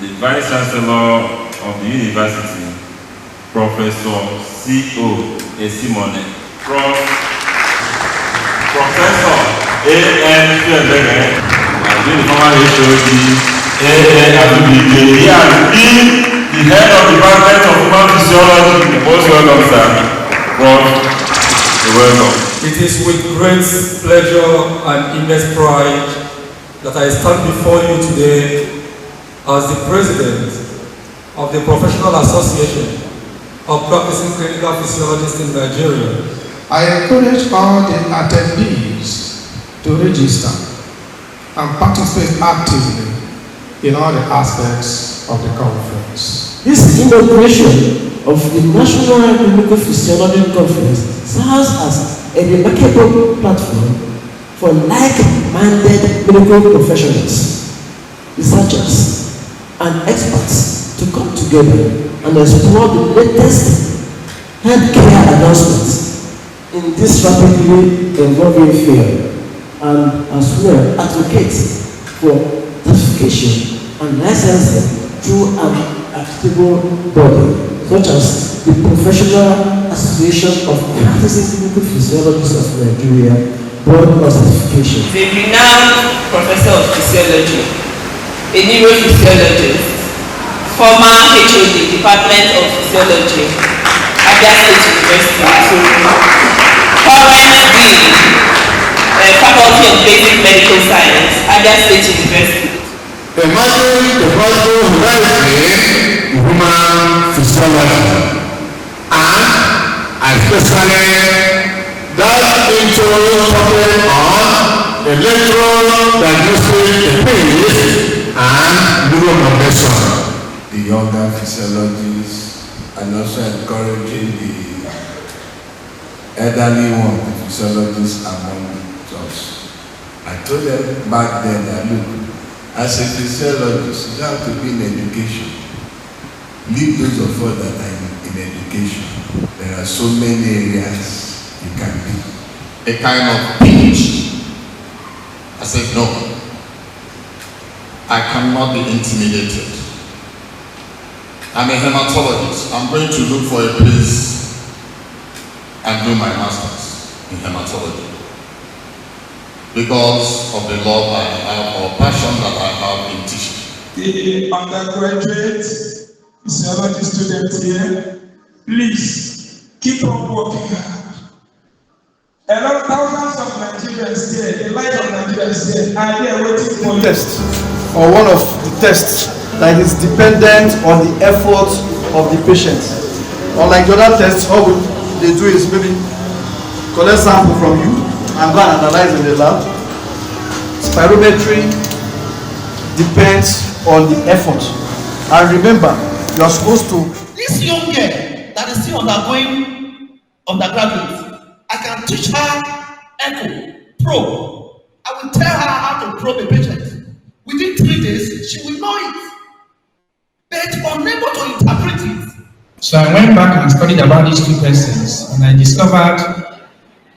The Vice Chancellor of the University, Professor C.O. Esimone, Professor A.N. Fiedege, and the former HOD A.N. He has been the head of the Department of Human Physiology. Most welcome, sir. Prof. You're welcome. It is with great pleasure and immense pride that I stand before you today as the President of the Professional Association of Practicing Clinical Physiologists in Nigeria. I encourage all the attendees to register and participate actively in all the aspects of the conference. This inauguration of the National Clinical Physiology Conference serves as a remarkable platform for like-minded medical professionals, researchers, and experts to come together and explore the latest healthcare advancements in this rapidly evolving field, and as well advocate for certification and licensing through an acceptable body such as the Professional Association of Practicing Clinical Physiologists of Nigeria Board of Certification. The renowned Professor of Physiology, a neurophysiologist, former HOD, Department of Physiology, Abia State University, current Dean, Faculty of Basic Medical Science, Abia State University. Imagine the possible horizon in human physiology, and especially that into something on electrodiagnostic techniques and neuromodulation. The younger physiologists and also encouraging the elderly one, the physiologists among us. I told them back then that look, as a physiologist, you have to be in education. Leave those of us that are in education. There are so many areas you can be. A kind of pinch. I said, no, I cannot be intimidated. I'm a hematologist. I'm going to look for a place and do my master's in hematology because of the love I have or passion that I have in teaching. The undergraduate physiology students here, please keep on working hard. A lot of thousands of Nigerians here, the light of Nigerians here, are here waiting for you. Test, or one of the tests that is dependent on the effort of the patient. Unlike the other tests, all they do is maybe collect sample from you and go and analyze in the lab. Spirometry depends on the effort. And remember, you are supposed to. This young girl that is still undergoing undergraduate, I can teach her echo, probe. I will tell her how to probe a patient. Within 3 days, she will know it. But unable to interpret it. So I went back and studied about these two persons, and I discovered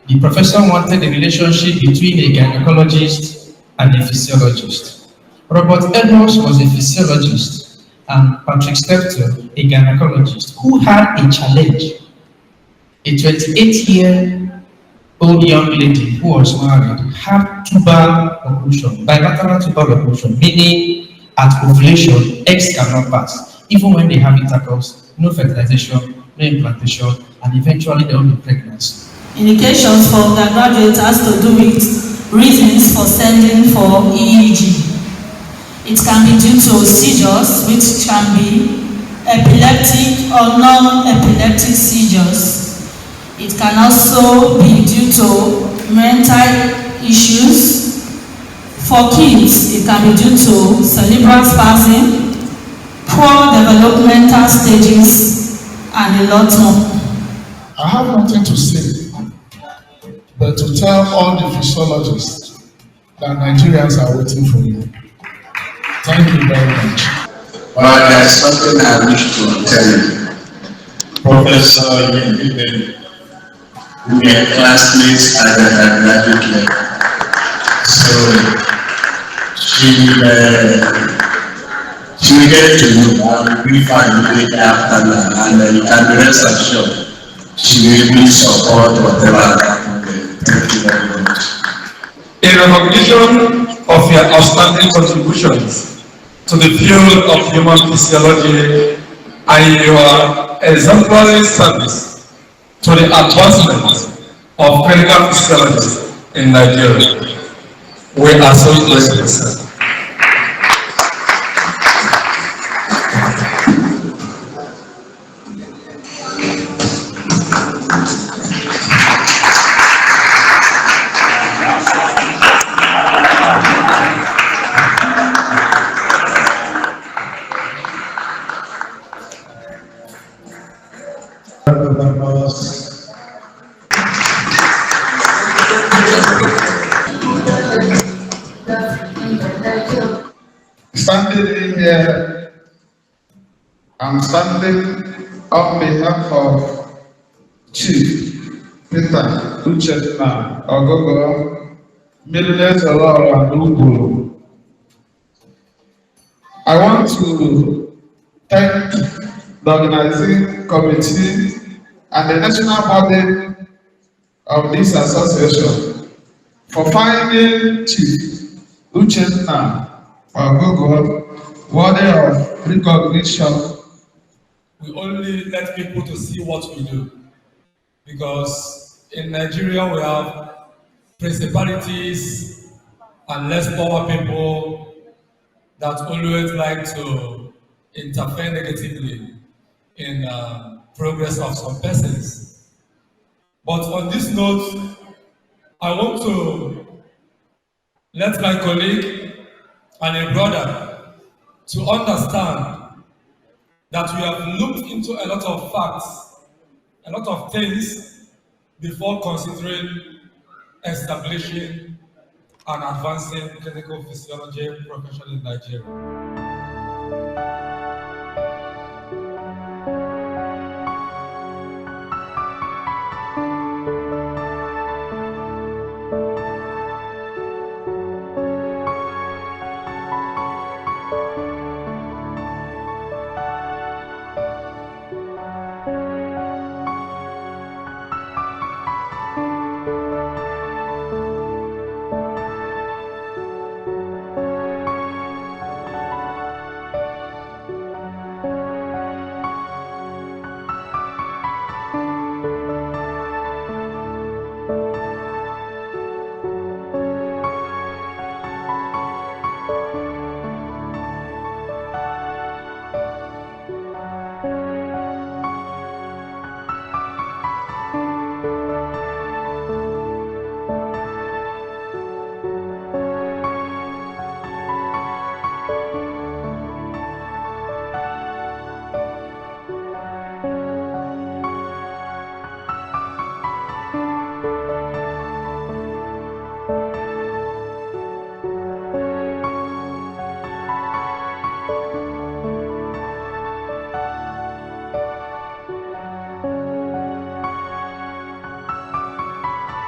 the professor wanted a relationship between a gynecologist and a physiologist. Robert Edwards was a physiologist, and Patrick Steptoe, a gynecologist, who had a challenge. A 28-year-old young lady who was married had tubal occlusion, bilateral tubal occlusion, meaning at ovulation, eggs cannot pass. Even when they have intercourse, no fertilization, no implantation, and eventually they will be pregnant. Indications for undergraduates has to do with reasons for sending for EEG. It can be due to seizures, which can be epileptic or non-epileptic seizures. It can also be due to mental issues. For kids, it can be due to cerebral spasm, poor developmental stages, and a lot more. I have nothing to say, but to tell all the physiologists that Nigerians are waiting for you. Thank you very much. But there's something I wish to tell you. Professor Yendide, we are classmates at the graduate level. So she she will get to know. I will brief her immediately after that, and you can be rest assured she will really support whatever happened. Thank you very much. In recognition of your outstanding contributions to the field of human physiology and your exemplary service to the advancement of clinical physiology in Nigeria, we are so grateful, sir. Standing here, I'm standing on behalf of Chief Peter Uchenna Ogogo, Millionaires Aurora Ugulu. I want to thank the organizing committee and the national body of this association for finding Chief Uchenna Ogogo worthy of recognition. We only let people to see what we do, because in Nigeria we have principalities and less power people that always like to interfere negatively in progress of some persons. But on this note, I want to let my colleague and a brother to understand that we have looked into a lot of facts, a lot of things before considering establishing and advancing clinical physiology profession in Nigeria.